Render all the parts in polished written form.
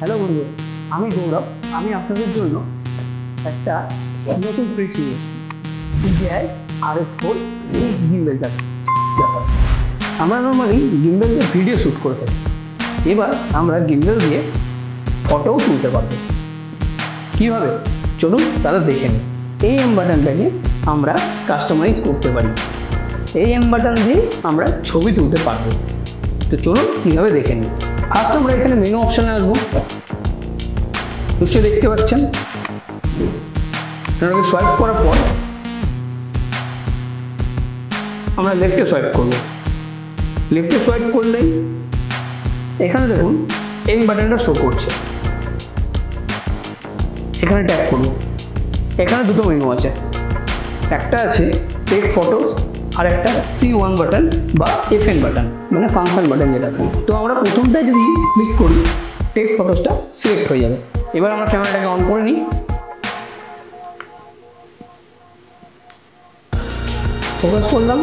Hello বন্ধু, আমি গৌরব। আমি আপনাদের জন্য একটা নতুন ট্রিক নিয়ে DJI RS4 এই গিম্বেলটা। আমরা নর্মালি গিম্বেল দিয়ে ভিডিও শ্যুট করে থাকি। এবার আমরা গিম্বেল দিয়ে ফটোও তুলতে পারবো। কীভাবে চলুন তাহলে দেখে নিই। এই এম বাটনটাকে আমরা কাস্টমাইজ করতে পারি। এই এম বাটন দিয়ে আমরা ছবি তুলতে পারবো। তো চলুন কীভাবে দেখে নিই। ফার্স্ট আমরা এখানে মেনু অপশানে আসবো। নিশ্চয়ই দেখতে পাচ্ছেন, এটাকে সোয়াইপ করার পর আমরা লেফটে সোয়াইপ করব। লেফটে সোয়াইপ করলেই এখানে দেখুন এম বাটনটা শো করছে। এখানে ট্যাপ করব। এখানে দুটো মেনু আছে, একটা আছে টেক ফটোস আর একটা C1 বাটন বা FN বাটন, মানে ফাংশন বাটন যেটা। তো আমরা প্রথমটায় যদি ক্লিক করি টেক ফটোসটা সিলেক্ট হয়ে যাবে। এবার আমরা ক্যামেরাটাকে অন করে নিই, ফোকাস করলাম,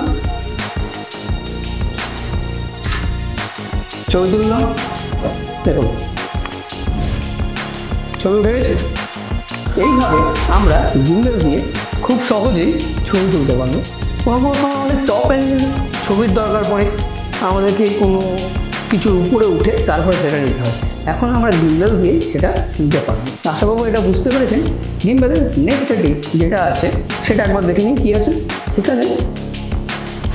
ছবি তুললাম। দেখুন ছবি উঠে গেছে। এইভাবে আমরা গিম্বেল দিয়ে খুব সহজেই ছবি তুলতে পারবো। কোনো আমাদের টপ অ্যাঙ্গেল ছবির দরকার পড়ে, আমাদেরকে কোনো কিছুর উপরে উঠে তারপরে সেটা নিতে হয়। এখন আমরা গিম্বেল দিয়ে সেটা নিতে পারবো। আশা করবো এটা বুঝতে পেরেছেন। গিম্বেলের নেক্সট সেটিং যেটা আছে সেটা একবার দেখে নিই কী আছে। ঠিক আছে,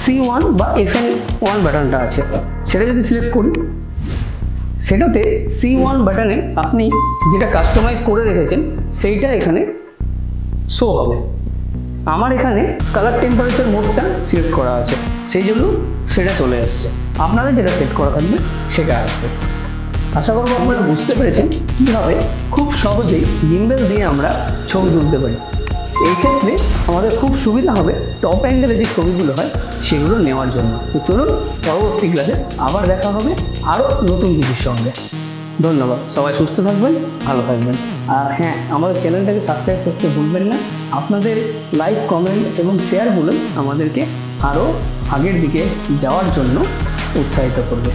C1 বা FN1 বাটনটা আছে, সেটা যদি সিলেক্ট করি, সেটাতে C1 বাটনে আপনি যেটা কাস্টমাইজ করে রেখেছেন সেইটা এখানে শো হবে। আমার এখানে কালার টেম্পারেচার মোডটা সিলেক্ট করা আছে, সেই জন্য সেটা চলে আসছে। আপনাদের যেটা সেট করা থাকবে সেটা আসবে। আশা করবো আপনারা বুঝতে পেরেছেন কীভাবে খুব সহজেই গিম্বেল দিয়ে আমরা ছবি তুলতে পারি। এই ক্ষেত্রে আমাদের খুব সুবিধা হবে টপ অ্যাঙ্গেলে যে ছবিগুলো হয় সেগুলো নেওয়ার জন্য। তো চলুন পরবর্তী ক্লাসে আবার দেখা হবে আরও নতুন কিছুর সঙ্গে। ধন্যবাদ, সবাই সুস্থ থাকবেন, ভালো থাকবেন। আর হ্যাঁ, আমাদের চ্যানেলটাকে সাবস্ক্রাইব করতে ভুলবেন না। আপনাদের লাইক, কমেন্ট এবং শেয়ারগুলো আমাদেরকে আরও আগের দিকে যাওয়ার জন্য উৎসাহিত করবে।